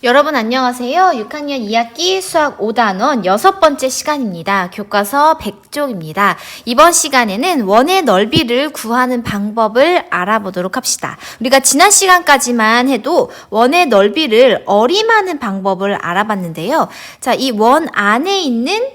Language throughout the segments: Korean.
여러분 안녕하세요. 6학년 2학기 수학 5단원 6번째 시간입니다. 교과서 100쪽입니다. 이번 시간에는 원의 넓이를 구하는 방법을 알아보도록 합시다. 우리가 지난 시간까지만 해도 원의 넓이를 어림하는 방법을 알아봤는데요. 자, 이 원 안에 있는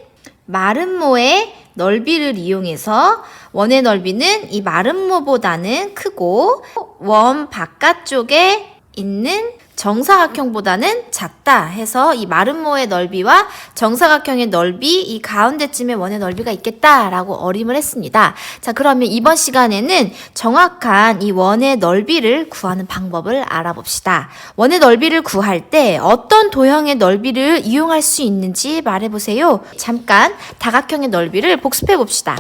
마름모의 넓이를 이용해서 원의 넓이는 이 마름모보다는 크고 원 바깥쪽에 있는 정사각형보다는 작다 해서 이 마름모의 넓이와 정사각형의 넓이 이 가운데쯤에 원의 넓이가 있겠다라고 어림을 했습니다. 자, 그러면 이번 시간에는 정확한 이 원의 넓이를 구하는 방법을 알아봅시다. 원의 넓이를 구할 때 어떤 도형의 넓이를 이용할 수 있는지 말해보세요. 잠깐 다각형의 넓이를 복습해 봅시다.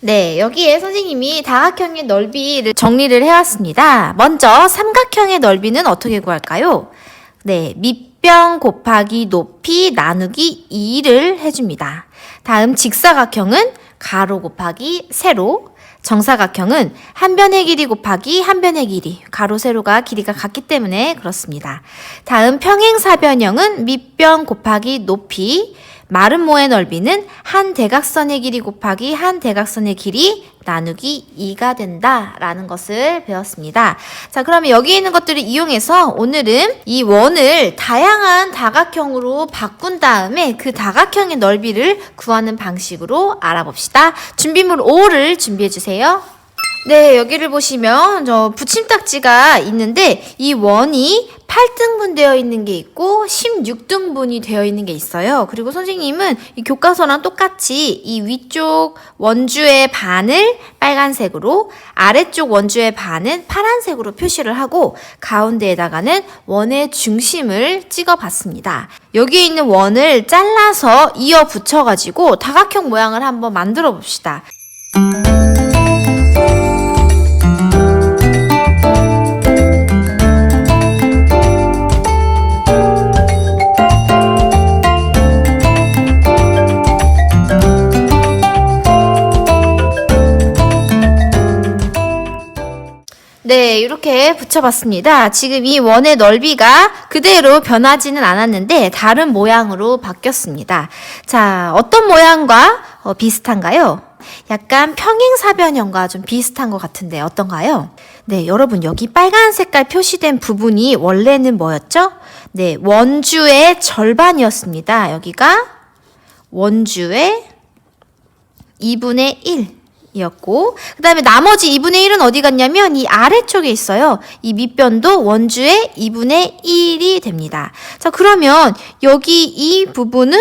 네, 여기에 선생님이 다각형의 넓이를 정리를 해왔습니다. 먼저 삼각형의 넓이는 어떻게 구할까요? 네, 밑변 곱하기 높이 나누기 2를 해줍니다. 다음 직사각형은 가로 곱하기 세로, 정사각형은 한 변의 길이 곱하기 한 변의 길이, 가로 세로가 길이가 같기 때문에 그렇습니다. 다음 평행사변형은 밑변 곱하기 높이, 마름모의 넓이는 한 대각선의 길이 곱하기 한 대각선의 길이 나누기 2가 된다라는 것을 배웠습니다. 자, 그러면 여기 있는 것들을 이용해서 오늘은 이 원을 다양한 다각형으로 바꾼 다음에 그 다각형의 넓이를 구하는 방식으로 알아봅시다. 준비물 5를 준비해 주세요. 네, 여기를 보시면 붙임딱지가 있는데 이 원이 8등분 되어 있는 게 있고 16등분이 되어 있는 게 있어요. 그리고 선생님은 이 교과서랑 똑같이 이 위쪽 원주의 반을 빨간색으로 아래쪽 원주의 반은 파란색으로 표시를 하고 가운데에다가는 원의 중심을 찍어봤습니다. 여기에 있는 원을 잘라서 이어 붙여가지고 다각형 모양을 한번 만들어 봅시다. 네, 이렇게 붙여봤습니다. 지금 이 원의 넓이가 그대로 변하지는 않았는데 다른 모양으로 바뀌었습니다. 자, 어떤 모양과 비슷한가요? 약간 평행사변형과 좀 비슷한 것 같은데 어떤가요? 네, 여러분 여기 빨간 색깔 표시된 부분이 원래는 뭐였죠? 네, 원주의 절반이었습니다. 여기가 원주의 2분의 1. 이었고 그 다음에 나머지 2분의 1은 어디 갔냐면 이 아래쪽에 있어요. 이 밑변도 원주의 2분의 1이 됩니다. 자, 그러면 여기 이 부분은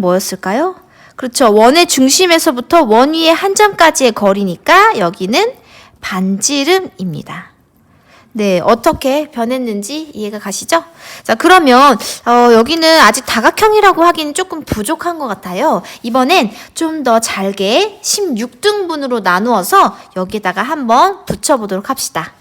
뭐였을까요? 그렇죠. 원의 중심에서부터 원 위의 한 점까지의 거리니까 여기는 반지름입니다. 네, 어떻게 변했는지 이해가 가시죠? 자, 그러면 여기는 아직 다각형이라고 하기는 조금 부족한 것 같아요. 이번엔 좀 더 잘게 16등분으로 나누어서 여기다가 한번 붙여보도록 합시다.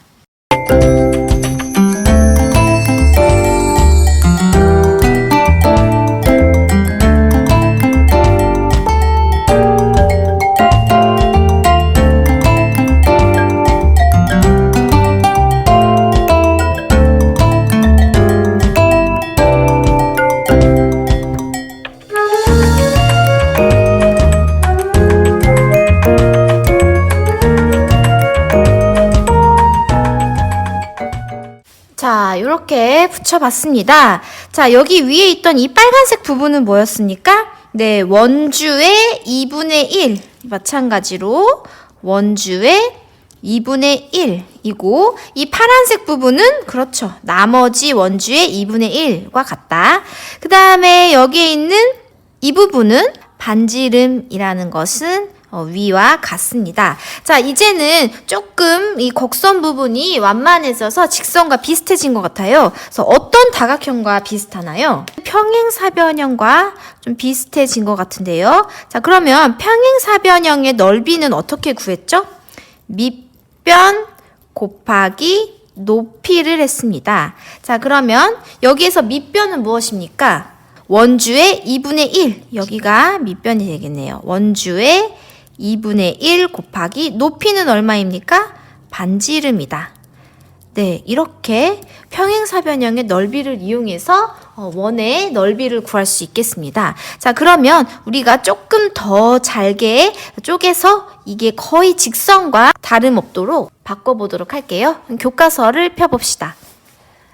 자, 이렇게 붙여봤습니다. 자, 여기 위에 있던 이 빨간색 부분은 뭐였습니까? 네, 원주의 2분의 1. 마찬가지로 원주의 2분의 1이고 이 파란색 부분은 그렇죠. 나머지 원주의 2분의 1과 같다. 그 다음에 여기에 있는 이 부분은 반지름이라는 것은 위와 같습니다. 자, 이제는 조금 이 곡선 부분이 완만해져서 직선과 비슷해진 것 같아요. 그래서 어떤 다각형과 비슷하나요? 평행사변형과 좀 비슷해진 것 같은데요. 자, 그러면 평행사변형의 넓이는 어떻게 구했죠? 밑변 곱하기 높이를 했습니다. 자, 그러면 여기에서 밑변은 무엇입니까? 원주의 2분의 1. 여기가 밑변이 되겠네요. 원주의 2분의 1 곱하기 높이는 얼마입니까? 반지름이다. 네, 이렇게 평행사변형의 넓이를 이용해서 원의 넓이를 구할 수 있겠습니다. 자, 그러면 우리가 조금 더 잘게 쪼개서 이게 거의 직선과 다름없도록 바꿔보도록 할게요. 교과서를 펴봅시다.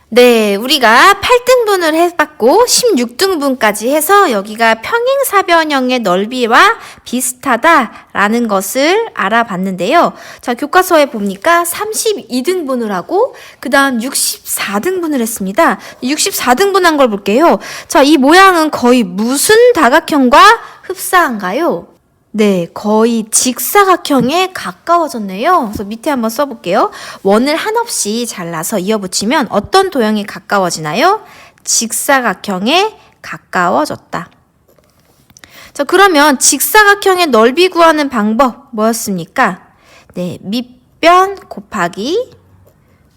네, 우리가 8등분을 해봤고 16등분까지 해서 여기가 평행사변형의 넓이와 비슷하다라는 것을 알아봤는데요. 자, 교과서에 보니까 32등분을 하고 그 다음 64등분을 했습니다. 64등분한 걸 볼게요. 자, 이 모양은 거의 무슨 다각형과 흡사한가요? 네, 거의 직사각형에 가까워졌네요. 그래서 밑에 한번 써볼게요. 원을 한없이 잘라서 이어붙이면 어떤 도형에 가까워지나요? 직사각형에 가까워졌다. 자, 그러면 직사각형의 넓이 구하는 방법 뭐였습니까? 네, 밑변 곱하기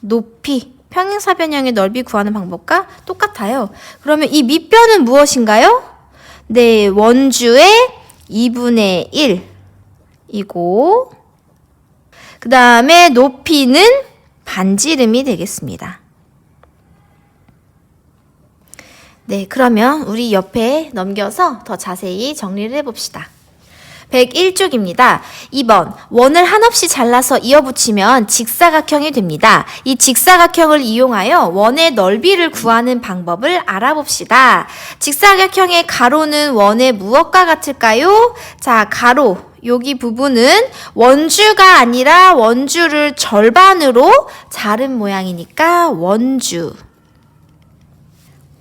높이. 평행사변형의 넓이 구하는 방법과 똑같아요. 그러면 이 밑변은 무엇인가요? 네, 원주의 2분의 1이고 그 다음에 높이는 반지름이 되겠습니다. 네, 그러면 우리 옆에 넘겨서 더 자세히 정리를 해봅시다. 101쪽입니다. 2번, 원을 한없이 잘라서 이어붙이면 직사각형이 됩니다. 이 직사각형을 이용하여 원의 넓이를 구하는 방법을 알아봅시다. 직사각형의 가로는 원의 무엇과 같을까요? 자, 가로. 여기 부분은 원주가 아니라 원주를 절반으로 자른 모양이니까 원주.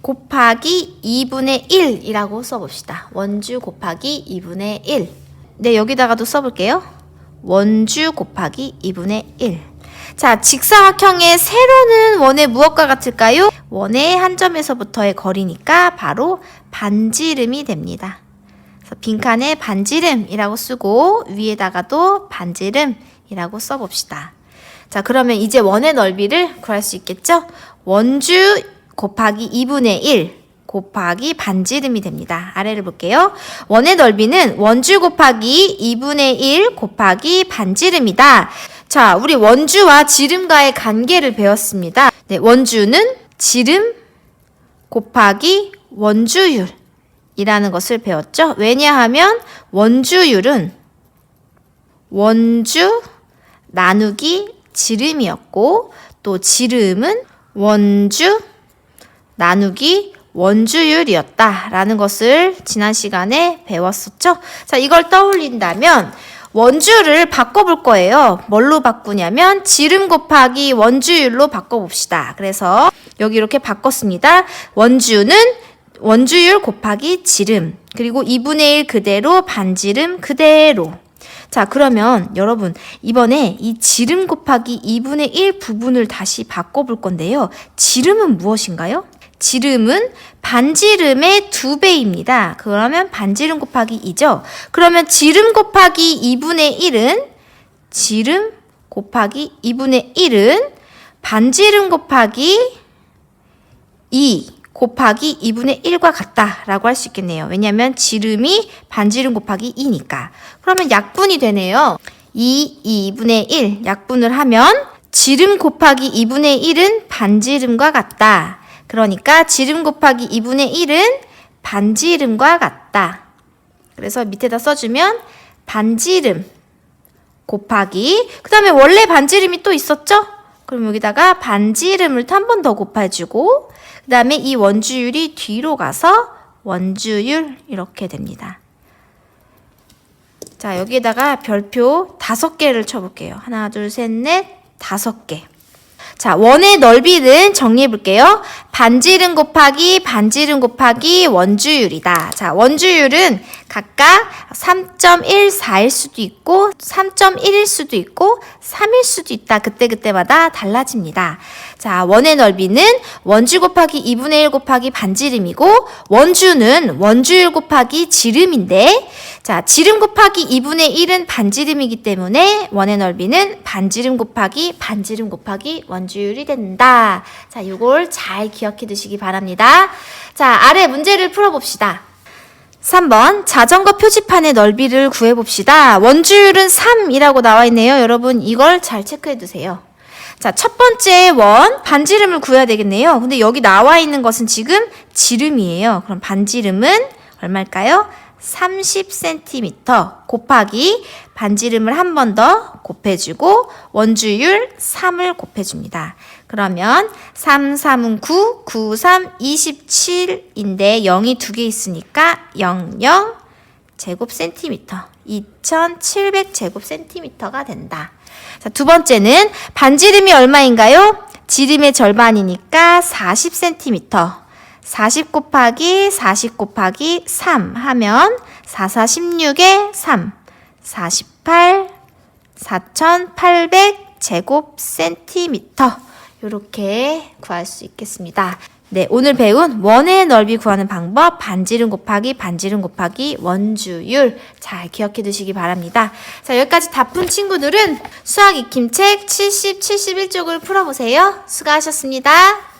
곱하기 2분의 1이라고 써봅시다. 원주 곱하기 2분의 1. 네, 여기다가도 써볼게요. 원주 곱하기 2분의 1. 자, 직사각형의 세로는 원의 무엇과 같을까요? 원의 한 점에서부터의 거리니까 바로 반지름이 됩니다. 그래서 빈칸에 반지름이라고 쓰고 위에다가도 반지름이라고 써봅시다. 자, 그러면 이제 원의 넓이를 구할 수 있겠죠? 원주 곱하기 2분의 1 곱하기 반지름이 됩니다. 아래를 볼게요. 원의 넓이는 원주 곱하기 2분의 1 곱하기 반지름이다. 자, 우리 원주와 지름과의 관계를 배웠습니다. 네, 원주는 지름 곱하기 원주율이라는 것을 배웠죠. 왜냐하면 원주율은 원주 나누기 지름이었고 또 지름은 원주 나누기 원주율이었다라는 것을 지난 시간에 배웠었죠. 자, 이걸 떠올린다면 원주를 바꿔볼 거예요. 뭘로 바꾸냐면 지름 곱하기 원주율로 바꿔봅시다. 그래서 여기 이렇게 바꿨습니다. 원주는 원주율 곱하기 지름, 그리고 2분의 1 그대로, 반지름 그대로. 자, 그러면 여러분 이번에 이 지름 곱하기 2분의 1 부분을 다시 바꿔볼 건데요. 지름은 무엇인가요? 지름은 반지름의 2배입니다. 그러면 반지름 곱하기 2죠. 그러면 지름 곱하기 2분의 1은 지름 곱하기 2분의 1은 반지름 곱하기 2 곱하기 2분의 1과 같다라고 할 수 있겠네요. 왜냐하면 지름이 반지름 곱하기 2니까. 그러면 약분이 되네요. 2분의 1 약분을 하면 지름 곱하기 2분의 1은 반지름과 같다. 그러니까 지름 곱하기 2분의 1은 반지름과 같다. 그래서 밑에다 써주면 반지름 곱하기, 그 다음에 원래 반지름이 또 있었죠? 그럼 여기다가 반지름을 또 한 번 더 곱해주고, 그 다음에 이 원주율이 뒤로 가서 원주율 이렇게 됩니다. 자, 여기에다가 별표 5개를 쳐볼게요. 하나, 둘, 셋, 넷, 5개. 자, 원의 넓이는 정리해 볼게요. 반지름 곱하기 반지름 곱하기 원주율이다. 자, 원주율은 각각 3.14일 수도 있고 3.1일 수도 있고 3일 수도 있다. 그때그때마다 달라집니다. 자, 원의 넓이는 원주 곱하기 2분의 1 곱하기 반지름이고 원주는 원주율 곱하기 지름인데, 자, 지름 곱하기 2분의 1은 반지름이기 때문에 원의 넓이는 반지름 곱하기 반지름 곱하기 원주율이 된다. 자, 이걸 잘 기억해 두시기 바랍니다. 자, 아래 문제를 풀어봅시다. 3번 자전거 표지판의 넓이를 구해봅시다. 원주율은 3이라고 나와 있네요. 여러분 이걸 잘 체크해 두세요. 자, 첫 번째 원, 반지름을 구해야 되겠네요. 근데 여기 나와 있는 것은 지금 지름이에요. 그럼 반지름은 얼마일까요? 30cm 곱하기 반지름을 한 번 더 곱해주고 원주율 3을 곱해줍니다. 그러면 3, 3은 9, 9, 3, 27인데 0이 두 개 있으니까 00 제곱센티미터, 2700 제곱센티미터가 된다. 자, 두 번째는 반지름이 얼마인가요? 지름의 절반이니까 40cm. 40 곱하기 40 곱하기 3 하면 4, 4, 16에 3, 48, 4800 제곱센티미터. 이렇게 구할 수 있겠습니다. 네, 오늘 배운 원의 넓이 구하는 방법, 반지름 곱하기 반지름 곱하기 원주율 잘 기억해 두시기 바랍니다. 자, 여기까지 다 푼 친구들은 수학 익힘책 70, 71쪽을 풀어보세요. 수고하셨습니다.